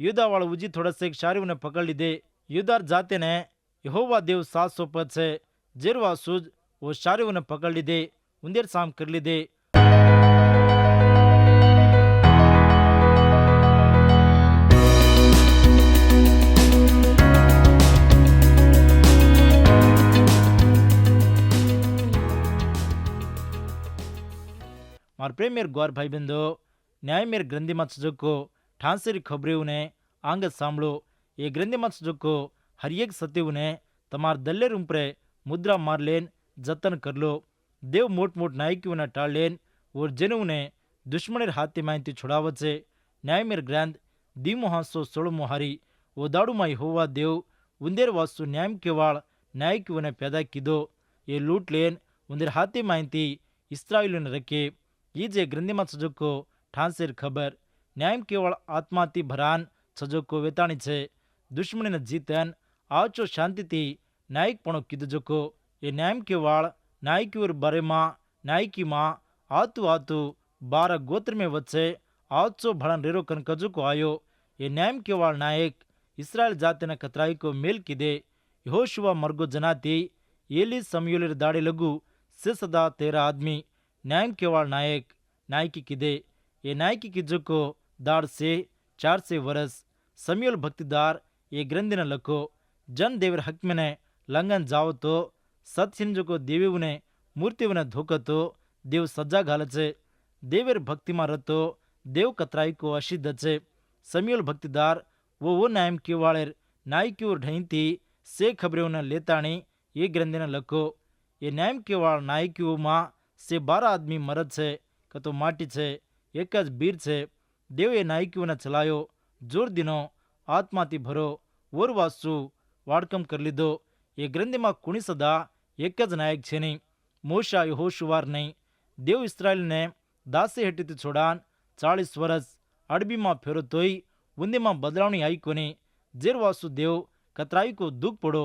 युद्धा वाला उजी थोड़ा से एक शारी उन्हें पकड़ ली दे। युद्धार जाते ने यहोवा देव 700 पद से जेरवा सूज वो शारी उन्हें पकड़ ली दे उन्देर साम कर ली दे। मार प्रेमियर ग्वार भाई बंदो न्याय मेर ग्रंथि मत सजको ठांसेरी खबरें उन्हें आंग सांभळो। ये ग्रंथि मत सजको हर एक सत्य उन्हें तमार दल्ले रूपरे मुद्रा मार लेन जतन कर लो। देव मोट मोट नायकी उन्हें टाल लेन और जन उन्हें दुश्मनेर हाथी माहिती छुड़ावत से। न्याय मेर ग्रंथ दीमो हासो सोलो मोहारी वो दाड़ू माई होवा देव उन्देर वास्तु न्याय केवाल नायकी उन्हें पैदा कीधो। ये लूट लेन उन्देर हाथी माहिती इस्राएल ने रखे। ये ग्रंथि मत सजको ठांसेर खबर न्याय केवल आत्माती भरान सजको वेताणी छे। दुश्मनी ने जीतन आवचो शांति थी नायक पणो कीधो जको। ये न्याय केवल नायकी और बारे मां नायकी मां आतु आतु 12 गोत्र में वच्चे आवचो भड़न रेरो कन कजको आयो। ये न्याय केवल नायक इस्राएल जाति ने कतराई को मेल कीधे। यहोशुआ मरगो जनाती एली समयूलेर दाड़े लगू से सदा 13 आदमी न्याय केवल नायक नायकी कीधे। ये नायकी की को दाड़ से 4 से वर्ष समयूल भक्तिदार ये ग्रंथि न लखो। जन देवर हक में ने लंघन जाओ तो सत्य को देवी उन्हें मूर्ति उन्हें धोखो तो देव सजा घाल छे। देवर भक्ति में रतो देव कतराई को अशिद्ध छे। समयूल भक्तिदार वो न्याय केवाड़ेर नायकी और ढईती से खबरें उन्हें लेताणी ये ग्रंथि न लखो। ये न्याय केवाड़ नायकी मां से 12 आदमी मरद छे कतो माटी छे एक ज बीर छे। देव ये नायकी ने चलायो जोर दिनो आत्माती भरो और वासु वाड़कम कर लीधो। ये ग्रंथि में कुणी सदा एक ज नायक छे नहीं मूसा यहोशुवार नहीं। देव इस्राएल ने दासी हेठी छोड़ान 40 वर्ष अड़बी में फेरो तोय उन्दी में बदलावनी आई कोनी। जेर वासु देव कतराई को दुख पड़ो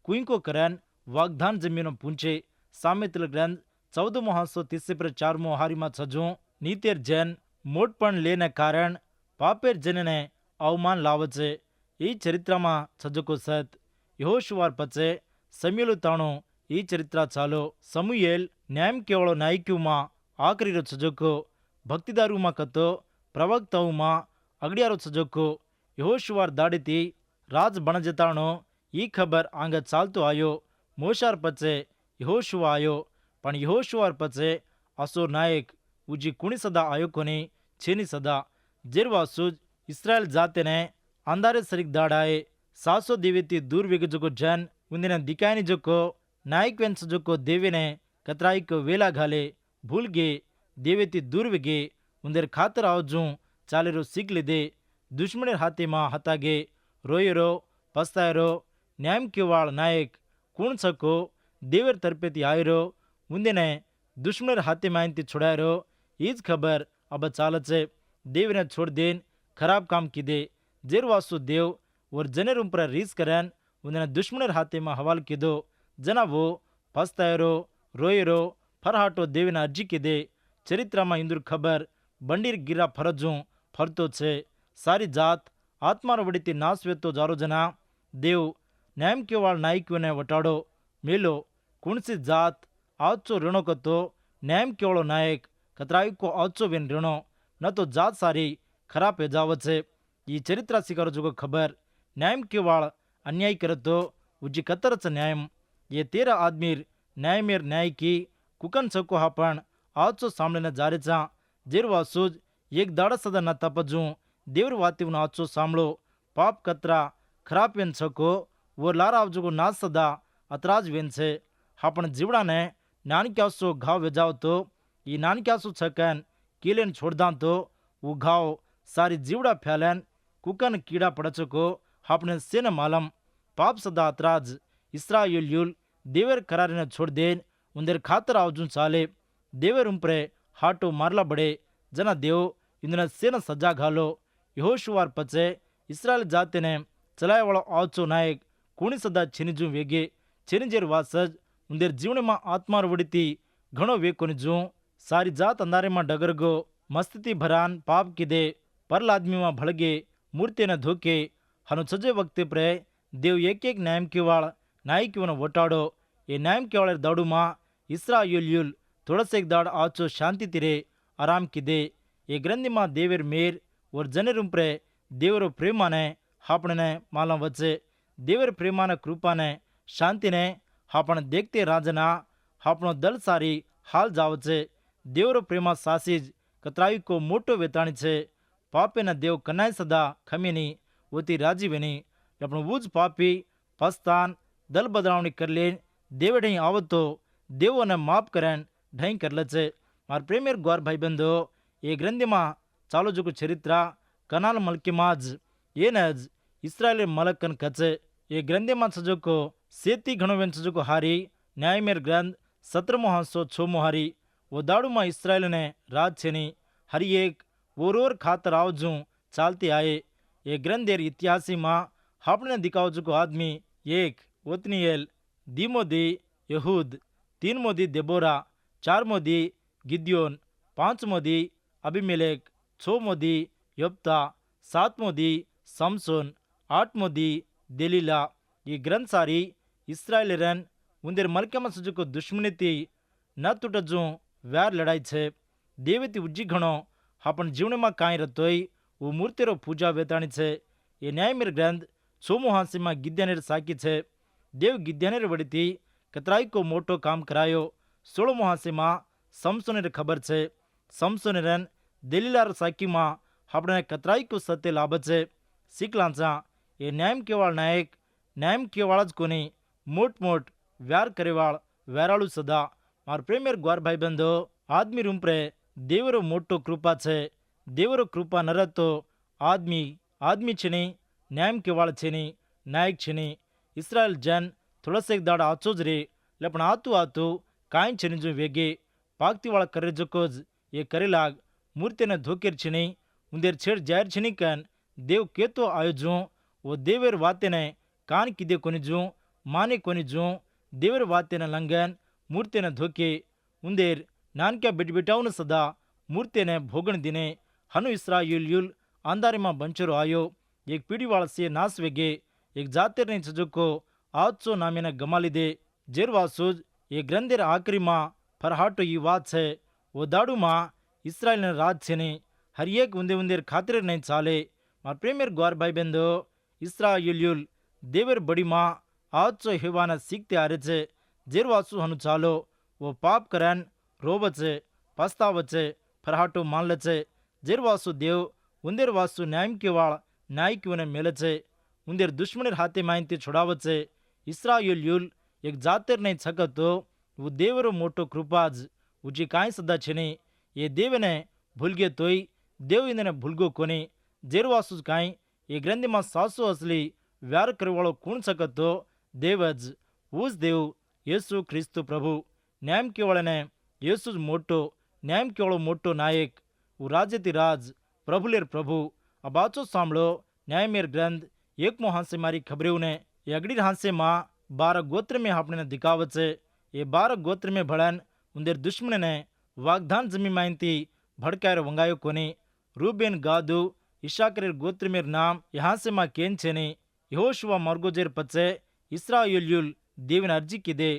कुई को करन वाग्दान जमीनों पूछे। सामितल ग्रंथ 14:4 मोहारी में छजू नीतेर जन मोटपण लेने कारण पापेर जन ने अवमान लावचे। ई चरित्र में छजको सत यहोशुवार पचे समूएल ताणो ई चरित्र चालो। समूएल न्याय केवल नायकी में आखरी रो छजको भक्तिदारू में कतो प्रवक्ताओं में अगड़ियारो छजको। यहोशुवार दाड़ी थी राज बन जताणो ई खबर आंगे चालतो आयो। मोशार पचे यहोशुवा आयो पण यहोशुवार पचे असोर नायक उजी कुणी सदा आयो कोनी छेनी सदा। जेरवासुज इस्राएल जाते ने अंधारे सरिक दाड़ाए 700 देवेती दूर वेग जोको जन उन्हें दिखाई जोको नायक वेंस जोको देवे ने कतराई को वेला घाले भूल गे देवेती दूर वेगे उन्हें खातर आवजू चालेरो सीख लीधे। दुश्मनेर हाथी मां हता गे रोयरो पस्तायरो न्याय केवाल नायक कुण सको देवर तरपेती आयरो उन्हें दुश्मनेर हाथी माहिती छुड़ायरो। ईज खबर अब चालचे देव ने छोड़ देन खराब काम कीधे। जेर वासु देव और जनेर उपर रीस करन उन्हें दुश्मनेर हाथी में हवाल कीधो। जना वो पस्तायरो रोयरो फरहाटो देव ने अर्जी कीधे। चरित्र में इंदुर खबर बंडीर गिरा फरजू फरतो छे। सारी जात आत्मा वड़ीती नाश वेतो जारो जना देव न्याय केवाल नायकी ने वटाड़ो मेलो कुणसी जात आवचो ऋणो कतो न्याय केवलो नायक कतराई को आवचो वेन ऋणो न तो जात सारी खराब हेजावत छे। ये चरित्र सिकारो जो खबर न्याय केवाल अन्याय करतो उजी कतरच न्याय। ये 13 आदमी न्याय मेर न्याय की कुकन सको हा पण आवचो सामने जारे चा। जेर वासुज एक दाड़ा सदा न तपजू देवर वाती आवचो सामलो पाप कतरा खराब वेन सको वो लारा आवजो नाच सदा अतराज वेन छे। आपण जीवड़ा ने नानक्यासो घाव वेजाव तो ये नानक्यासो छकन कीलेन छोड़दा तो वो घाव सारी जीवड़ा फैलन कुकन कीड़ा पड़चको आपने सेन मालम पाप सदा अतराज इस्राएल देवर करारे ने छोड़ देन उन्देर खातर आवजू चाले। देवर उम्परे हाटो मारला बड़े जना देव इंदने सेन सजा घालो। यहोशुवार पचे इस्राएल जाति ने चलाए वालो आवचो नायक कुणी सदा छिनिजू वेगे छिनिजेर वासज उन्देर जीवन में आत्मार वड़ीती घणो वे कोनिजू। सारी जात अंधारे में डगरगो मस्ती भरान पाप कीधे परल आदमी में भड़गे મૂર્તિને ધોકે હનો સજે વખતે પ્રે દેવ એક નાયમ કેવાળ નાયકીઓનો વટાડો એ નાયમ કેવાળે દાડુમાં ಇಸ್ರಾಯೇಲ್ಯುಲ್ ತೊಡಸೆಗ್ ದಾಡ್ ಆಚೋ ಶಾಂತಿ ತಿರೆ ಆರಾಮ್ ಕಿದೆ ಈ ಗ್ರಂಥಿಮಾ ದೇವರ ಮೇರ್ और ಜನರುಂಪ್ರೆ ದೇವರ ಪ್ರೇಮಾನೆ ಹಾಪಣನೆ ಮಾಲಂ ವಚ್ಚೆ ದೇವರ ಪ್ರೇಮಾನ ಕೃಪಾನೆ ಶಾಂತಿನೆ ಹಾಪಣ ದೇಖ್ತೆ ರಾಜನ ಹಾಪಣೋ દલ સારી હાલ જાવ છે દેવરો પ્રેમા સાસીજ કતરાઈ કો મોટો વેતાણી છે પાપેના દેવ કનાય સદા ખમીની ઓતી રાજીવેની આપણો વુજ પાપી પસ્તાન દલ બદલાવણી કરલે દેવડે આવતો દેવોને માફ કરે ઢઈ કરલે છે માર પ્રેમેર ગ્વાર ભાઈ બંધો એ ગ્રંથિમાં ચાલો જો ચરિત્ર કનાલ મલકીમાં જ એને જ ઇસ્રાયેલ મલકન કચે એ ગ્રંથિમાં સજોકો સેતી ઘણો સજોકો હારી ન્યાયમેર ગ્રંથ 17મો હાંસો 6મો હારી वो दाड़ूमा इस्राएल ने राज छेनी हर एक ओर खातर आवजू चालती आए ये ग्रंथेर इतिहासी माँ आपने दिखाओ जो आदमी एक ओतनीएल दीमोदी यहूद तीन मोदी देबोरा चार मोदी गिद्योन पांच मोदी अभिमेलेक छो मोदी यप्ता सात मोदी समसोन आठ मोदी देलीला ये ग्रंथ सारी इस्राएलरन उंदेर मलकेमा सुजुको दुश्मनी थी न तूटजू व्यार लड़ाई छे देवती उज्जी घणो आपण जीवनमां कांई रतोय वो मूर्तिरो पूजा वेताणी छे ये न्यायमेर ग्रंथ 6મો હાંસીમાં गिद्यानेर साकी छे देव गिद्यानेर वडीथी कतराई को मोटो काम करायो 16મો હાંસીમાં समसोनेर खबर छे समसोनेरन दलीलार साकीमां आपणे कतराई को सत्य लाभ छे सीखलांचा ये न्यायम केवाळ नायक न्यायम केवाळ ज कोनी मोट व्यार करेवाळ व्याराळू सदा मार प्रेमेर ग्वार भाई बंधो आदमी रूपरे देवरो मोटो कृपा छे देवरो कृपा न रहतो आदमी छेनी न्यायम केवाळ छेनी नायक छेनी इस्राएल जन थोड़सेक दाड़ आचो ज रे लेपण आतू काई छेनी जो वेगे पाक्तिवाळ करे जोकोज ये करेलाग मूर्तिने धोकेर छेनी उंदेर छेड़ जाहिर छेनी कन देव केतो आयो जो वो देवेर वातेने कान किदे कोनी जो माने कोनी जो देवर वातेने लंघन मूर्तिने धोके उंदेर नानक्या बिटबिटावन सदा मूर्तिने भोगण दिने हनु इस्राएल्युल अंधारीमां बंचरो आयो एक पीढ़ीवाळ से नास वेगे एक जातेरने चजको आचो नामीने गमालीदे जेरवासुज ये ग्रंथेर आखरीमां फरहाटो ई वात छे वो दाड़ूमां इस्राएलने राज छेनी हर एक उंदेर खातिर नहीं चाले मार प्रेमेर ग्वार भाई बंधो इस्राएल्युल देवर बड़ीमां आचो हेवाना सीखते आ रहे छे जेरवासु हनु चालो वो पाप करन रोबचे पस्तावचे फरहाटो मान लचे जेरवासु देव उंदेर वासु न्यायम केवाळ नायकीओने मेलचे उंदेर दुश्मनेर हाथे माहिती छोड़ावचे इस्राएल्युल एक जातेर नहीं छकतो वो देवरो मोटो कृपाज उजी काई सदा छेनी ये देवने भूलगे तोय देव इंदने भूलगो कोनी जेरवासु काई ये ग्रंथि मां सासु असली व्यार करवाळो कोण सकतो देवज उस देव येसु क्रिस्तु प्रभु न्यायम केवळने येसुज मोटो न्यायम केवळ मोटो नायक वो राजेती राज प्रभुलेर प्रभु अबाचो सांभळो न्यायमेर ग्रंथ 1મો हांसे मारी खबरेवने ये अगड़ी हांसे मां 12 गोत्र में आपने दिखावचे ये 12 गोत्र में भड़न उंदेर दुश्मन ने वाग्दान जमी माइंती भड़कायर वंगायो कोनी रूबेन गादू इशाकरेर गोत्र में नाम यहाँ से मां केन छेनी यहोशुआ मर्गोजेर पचे इस्राएल्युल देवन अर्जी किदे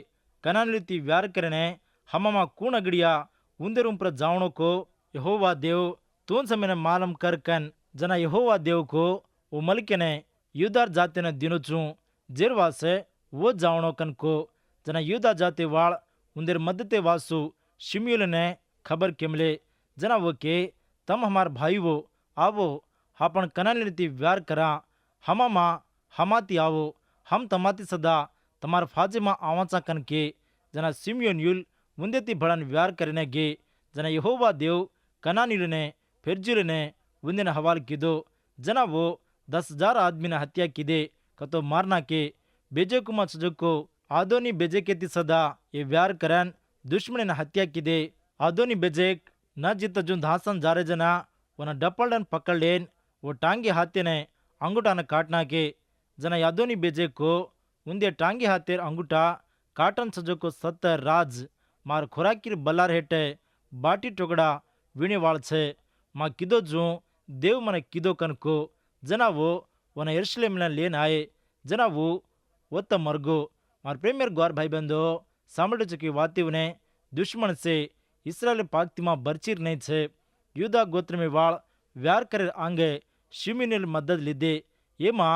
कनानलीती व्यार करने हमामा कूण अगड़िया उंदेर उम्पर जावणो को यहोवा देव तून समय मालम कर कन जना यहोवा देव को वो मलके ने यूदार जाते ने दिनोचू जेरवासे वो जावणो कन को जना यूदा जाते वाळ उंदेर मदते वासु शिम्युल ने खबर केमले जना वो के तम हमार भाई वो आवो आपण कनानलीती व्यार करा हमामा हमाती आवो हम तमाती सदा तमार फाजेमा आवाचा कन के जना सिम्योन्युल मुंदेती भड़न व्यार करने गे जना यहोवा देव कनानीलने फेर्जुलने उंदेने हवाल किदो जना वो 10,000 आदमी ने हत्या किदे कतो मारना के बेजेकुमा सजको आदोनी बेजेकेती सदा ये व्यार करन दुश्मन ने हत्या किदे आदोनी बेजेक न जित जुन धासन जारे जना वन डपलडन पकड़ लेन वो टांगे हाथे ने अंगूठा न काटना के जना यादोनी बेजे को उंदे टांगे हाथेर अंगूठा काटन सजो को 70 राज मार खोराकीर बल्लार हेटे बाटी टोकड़ा वीणे वाळ छे मां किदो जू देव मने किदो कन को जनावो वना यरूशलेम लेन आए। जनावो वत्ता मरगो। मार प्रेमियर गौर भाई बंदो सामड़ चुकी वाती ने दुश्मन से इसराइल पाक्तिमा बरचीर नहीं छे। यूदा गोत्र में वाल व्यार कर आंगे शिमिनिल मदद लीधे। ये माँ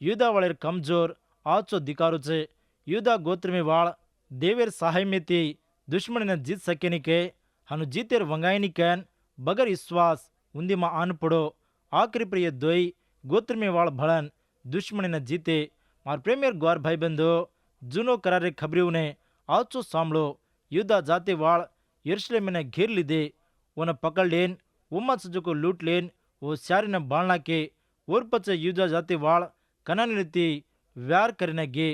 यूदा वाले कमजोर आचो दिकारो छे। यूदा गोत्र में वाल देवेर सहाय में थी दुश्मन ने जीत सके नहीं के हनु जीतेर वंगाई नहीं कैन बगर विश्वास उन्दी माँ आन पड़ो। आखिरी प्रिय दोई गोत्र में वाल भड़न दुश्मन ने जीते। मार प्रेमियर गौर भाई बंदो जूनो करारे खबरियों ने आचो सांभळो। यूदा जाते वाल यरूशलेम ने घेर लीधे। उन्हें पकड़ लेन उम्मा सजो को लूट लेन वो स्यारी ने बालना के और पचे यूदा जाते वाल कनानी व्यार करने गे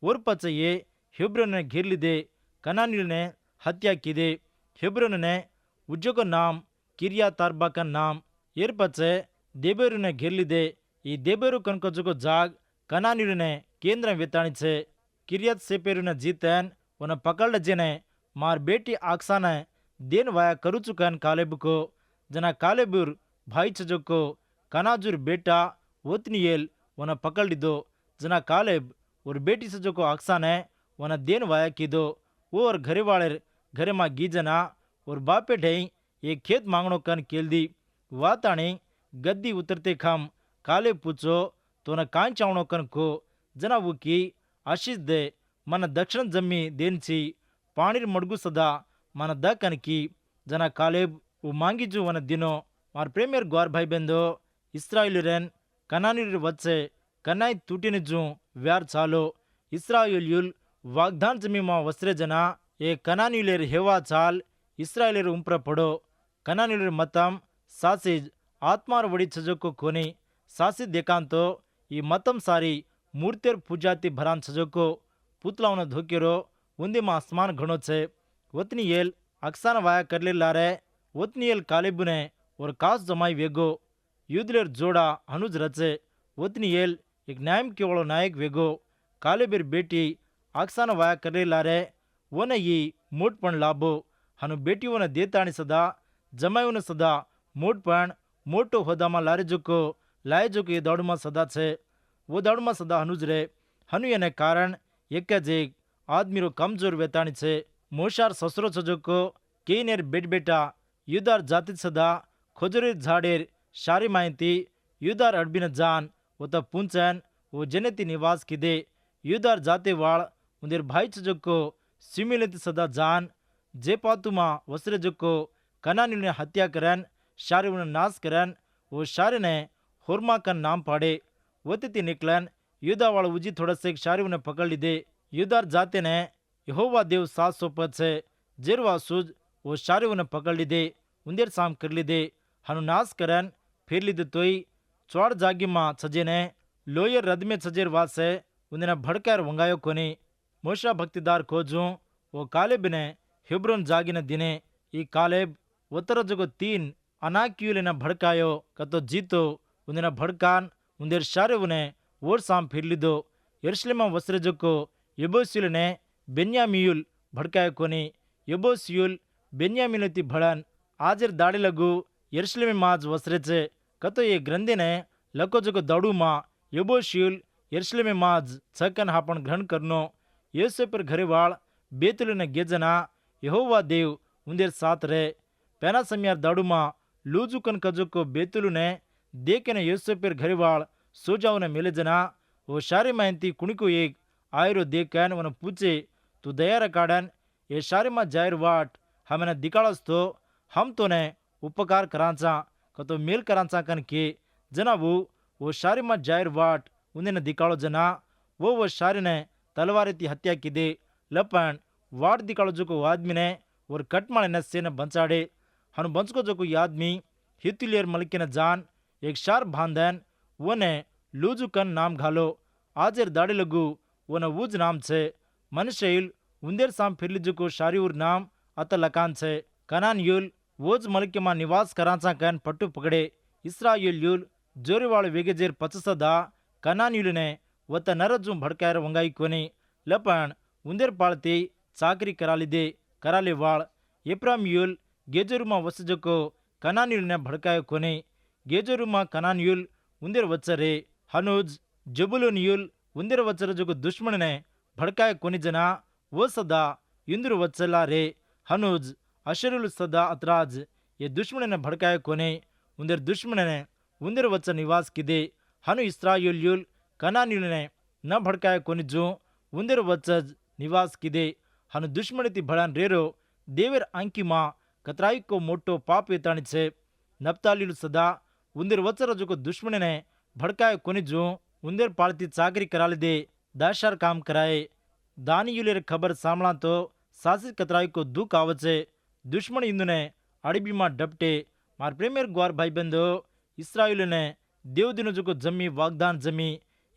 और पचे ये हिब्रोन ने घेर लीधे। कनानी ने हत्या की दे। हिब्रोन ने उज्जो को नाम किरिया तारबा का नाम एर पचे देबेरु ने घेर लीधे। ये देबेरु कनको जाग कनानी ने केंद्र वेताणी छे। किरियत सेपेरु ने जीतन उन्हें पकड़ जेने मार बेटी आक्सा ने देन वाया करू चुकन कालेब को जना कालेबुर भाई छजो को कनाजुर बेटा ओतनियेल उन्हें पकड़ लीधो। जना कालेब और बेटी सजो को आक्सा ने उन्हें देन वाया कीधो। वो और घरे वाले घरे माँ गीजना और बापे ढेई एक खेत मांगणो कन केल दी। वाताणी गद्दी उतरते खम काले पूछो तो न कांई चावणो कन को जना वो की आशीष दे मन दक्षिण जमी देन छी पानी मड़गु सदा मन द कन की जना कालेब वो मांगी जो वन दिनो। मार प्रेमियर गौर भाई बंदो इस्राएलियन कनानी वच्चे कनाई तूटिन जू व्यार चालो। इस्राएलियुल वाग्दान जमी मां वस्रे जना ए कनानीलेर हेवा चाल इस्राएलियर उम्प्र पड़ो। कनानीलेर मतम सासिज आत्मार वड़ी छजो को कोनी सासिज देकांतो ई मतम सारी मूर्तेर पूजाती भरान छजो को पुतलाओं धोकेरो उन्दी मां आसमान घणो छे। वतनीएल अक्सान वाया करले लारे वतनीएल कालेबुने और कास जमाई वेगो युद्धलेर जोड़ा हनुज रचे। वतनीएल एक न्यायम केवलो नायक वेगो कालेबेर बेटी अक्सान वाया करले लारे वने ये मोटपण लाभो हनु बेटी वने देताणी सदा जमाई ने सदा मोटपण मोटो होदामा लारे जोको लाए जोको ये दौड़मा सदा छे। वो दौड़मा सदा हनुज रे हनु एने कारण एक जेग आदमी रो कमजोर वेताणी छे। मोशार ससरो छजो को केनेर बेट बेटा युदार जाति सदा खोजरेर झाड़ेर शारी मायती युदार अड़बिन जान वो तब पुंचन वो जनेती निवास किदे। युदार जाते वाल उन्देर भाई छजो को सिमिलती सदा जान जे पातुमा वसरे जो को कनानी ने हत्या करन शारी उन्हें नाश करन वो शारी ने होरमा का नाम पाड़े। वती निकलन युदा वाल उजी थोड़ा से शारी उन्हें पकड़ लीधे। युदार जाते ने यहोवा देव 700 पद से जेरवा सूज वो शारी उन्हें पकड़ लीधे उन्देर साम कर लीधे हनु नाश करन फिर लीधे तोई चौड़ जागी मां छजे ने लोयर रद में छजेर वाद से उन्हें भड़कर वंगायो कोनी। मोशा भक्तिदार खोजू वो कालेब ने हिब्रोन जागिन दिने ई कालेब उत्तर जगो 3 अनाक्यूले ने भड़कायो कतो जीतो उन्हें भड़कान उन्देर शारे उन्हें वोर साम फिर लीधो। यरूशलेम वस्रे जो को यबोसियुल ने बेन्यामीयुल भड़कायो कोनी। यबोसियुल बेन्यामीन ती भड़न आजर दाड़ी लगू यरूशलेम माज वस्रे छे कतो ये ग्रंथि ने लको जो को दौड़ू मां यबोसियुल यरूशलेम माज छकन हापन ग्रहण करनो। येसे पर घरे वाल बेतुल ने गेजना यहोवा देव उन्देर साथ रहे। पेना समयार दाड़ू मां लूजुकन कजो को बेतुल ने देखे ने येसे पर घरे वाल सोजाओ ने मिले जना वो शारी महंती कुणिको एक आयरो देखन वन पूछे तू दया रकाडन ये शारी मा जायर वाट हमें दिकाड़स तो हम तो ने उपकार करांचा कतो मेल करांचा कन के जना वो शारी मा जायर वाट उन्हें दिकाड़ो जना वो शारी ने तलवार ती हत्या की दे लपन वाट दिकाड़ो जो को आदमी ने और कटमाले ने से ने बंचाड़े हनु बंचको जो को आदमी हितुलियर मलिके ने जान एक शार बांधन वने लूजू कन नाम घालो आजेर दाड़ी लगू वन वूज नाम छे। मनुष्ययुल उन्देर साम फिरलीजू को शारीउर नाम अत लकान छे। कनानयुल वोज मलिके मा निवास करांचा कन पट्टू पकड़े। इस्राएलियुल जोरीवाल वेगेजेर पचसदा कनानयुल ने वत नरजू भड़कायर वंगाई कोनी लपन उन्देर पालती चाकरी करा लीधे कराले वाल। एप्रामयुल गेजरू मा वसजो को कनानयुल ने भड़कायो कोनी। गेजरू मा कनानयुल उंदेर वचरे हनुज जबुलूनियुल उंदेर वचर जो दुश्मन ने भड़काय कोनी जना वो सदा इंदुर वचला रे हनुज अशरुल सदा अतराज ये दुश्मन ने भड़काय कोने उंदेर दुश्मन ने उंदेर वचर निवास किदे हनु इस्राएलियुल कनानियुल ने न भड़काय कोनी जो उंदेर वचज निवास किदे हनु दुश्मनती भड़ान रेरो देवर अंकी मां कतराई को मोटो पाप वेताणी छे नप्तालील सदा उंदेर वचर जो दुश्मन ने भड़काय कोनी जो उंदेर पालती चाकरी करा दे दाशार काम कराए दानियुलेर खबर सामला तो सासिर कतराई को दुख आवचे दुश्मन इंदु ने अड़बी मां डपटे मार प्रेमेर ग्वार भाई बंदो इस्राएल ने देव दिनो जो जमी वाग्दान जमी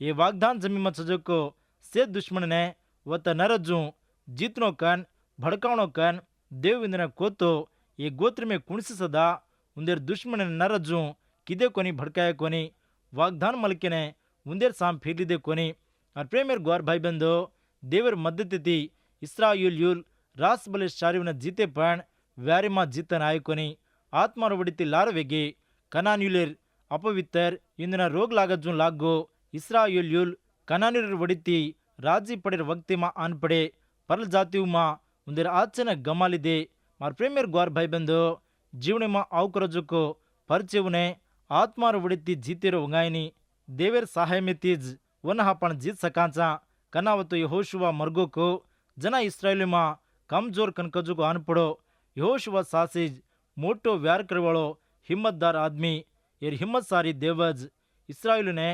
ये वाग्दान जमी मत को से दुश्मन ने वत नरजू जीतनो कन भड़कावणो कन देव इंदु ने कोतो ये गोत्र में कुणसी सदा उंदेर दुश्मन ने नरजू किदे कोनी भड़काय कोनी वाग्दान मलके ने उंदेर साम फेलिदे कोनी और प्रेमेर ग्वार भाई बंदो देवर मददती इस्राएलियुल रास बले शारीवने जीते पण व्यारे मां जीतन आय कोनी आत्मार वडिती लारवेगे कनान्युलेर अपवित्र इंदना रोग लागजू लागो इस्राएलियुल कनान्युलेर वडिती राजी पडेर वक्ते मां आन पड़े परल जातियु मां उंदेर आचने गमालिदे मार प्रेमेर ग्वार भाई बंदो जीवने मां आवकरजुको परचेवने आत्मार वडिती जीतेरो वंगायनी देवर सहाय में तीज वनहा पण जीत सकाचा कनावतो यहोशुवा मर्गो को जना इस्राएल मां कमजोर कनकजु को आन पड़ो यहोशुवा सासिज मोटो व्यार करवाळो हिम्मतदार आदमी एर हिम्मत सारी देवज इस्राएल ने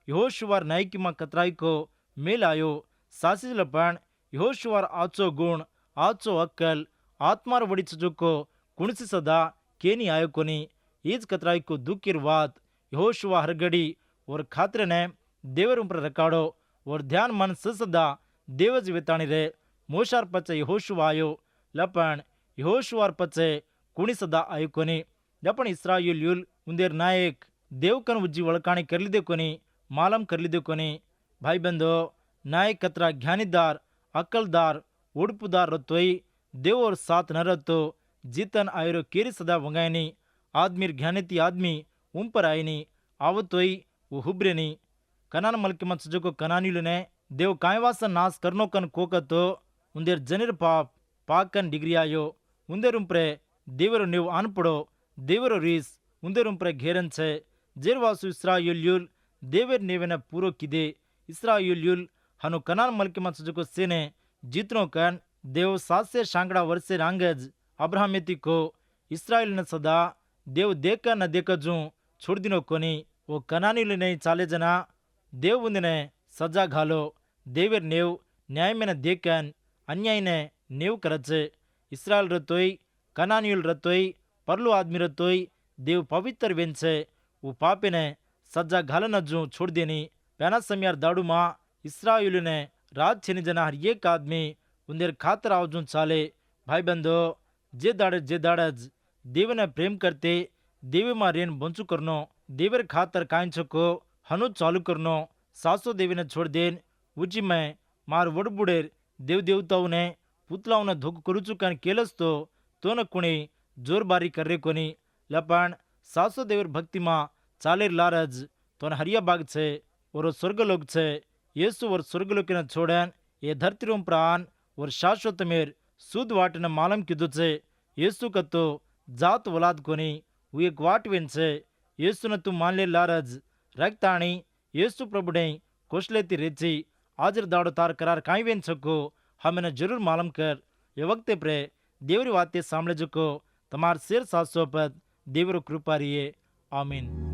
यहोशुवार नायकी मां कतराई को मेल आयो सासिज पण यहोशुवार आचो गुण आचो अक्कल आत्मार वडी को कुणसी सदा केनी आयो कोनी ईज कतराई को दुखीर वात यहोशुवा हरगड़ी और खातिर ने देवर ऊपर रकाड़ो और ध्यान मन सदा देवज वेताणी रे मोशार पचे यहोशुवा आयो लपण यहोशुवार पचे कुणी सदा आयो कोनी लपण इस्राएलियुल उंदेर नायक देवकन उज्जी वळकाणी कर लीधे कोनी मालम कर लीधे कोनी भाई बंदो नायक कतरा ज्ञानीदार अक्कलदार उड़पुदार रतोई देव और साथ न रतो जीतन आयरो केरी सदा वंगायनी आदमीर ज्ञानीती आदमी उम पर आयनी आवतोई वो हुब्रेनी कनान मलके मत जो कनानीलु ने देव कायवास नाश करनो कन कोकतो उंदेर जनिर पाप पाकन डिग्री आयो उंदेर उम्प्रे देवरो नेव आनपड़ो देवरो रीस उंदेर उम्प्रे घेरन छे जेरवासु इस्राएलियुल देवर नेवेने पूरो किदे इस्राएलियुल हनु कनान मलके मत जो सेने जीतनो कन देव 700 शांगड़ा वर्षे रांगज अब्राहमेती को इस्राएल ने सदा देव देखा न देखजू छोड़ दिनो कोनी वो कनानीलु नहीं चाले जना देव उंदने सजा घालो देवर नेव न्याय में न देखन अन्याय ने नेव करचे इस्राएल रतोई कनानीयुल रतोई परलो आदमी रतोई देव पवित्र वेंचे वो पापे ने सजा घालन जू छोड़ देनी पैना समयार दाड़ू मां इस्राएल ने राज छेनी जना हर एक आदमी उंदेर खातर आवजू चाले भाई बंदो जे दाड़ज देव ने प्रेम करते देव मां रेन बंचू करनो देवर खातर कांचको हनु चालू करनो सासो देवी ने छोड़ देन उजी में मार वडबुडेर देव देवताओं ने पुतलाओं ने धोख करूचु कन केलस तो न कुणी जोरबारी कर्रे कोनी लपण सासो देवर भक्ति मां चालेर लारज तो न हरिया बाग छे और स्वर्गलोक छे येसु और स्वर्गलोक ने छोड़न ये धरती रोम प्राण और शाश्वत मेर सुद वाट न मालम कीधु छे येसु कतो जात वलाद कोनी वो एक वाट वेन छे येसु न तू मान ले लारज रक्ताणी येसु प्रभुडे कोशलेती रेची आजर दाड़ो तार करार काई वेन छको हमें जरूर मालूम कर ये वक्त प्रे देवरी वाते सामने जको तमार शेर 700 पद देवरो कृपा रिये आमीन।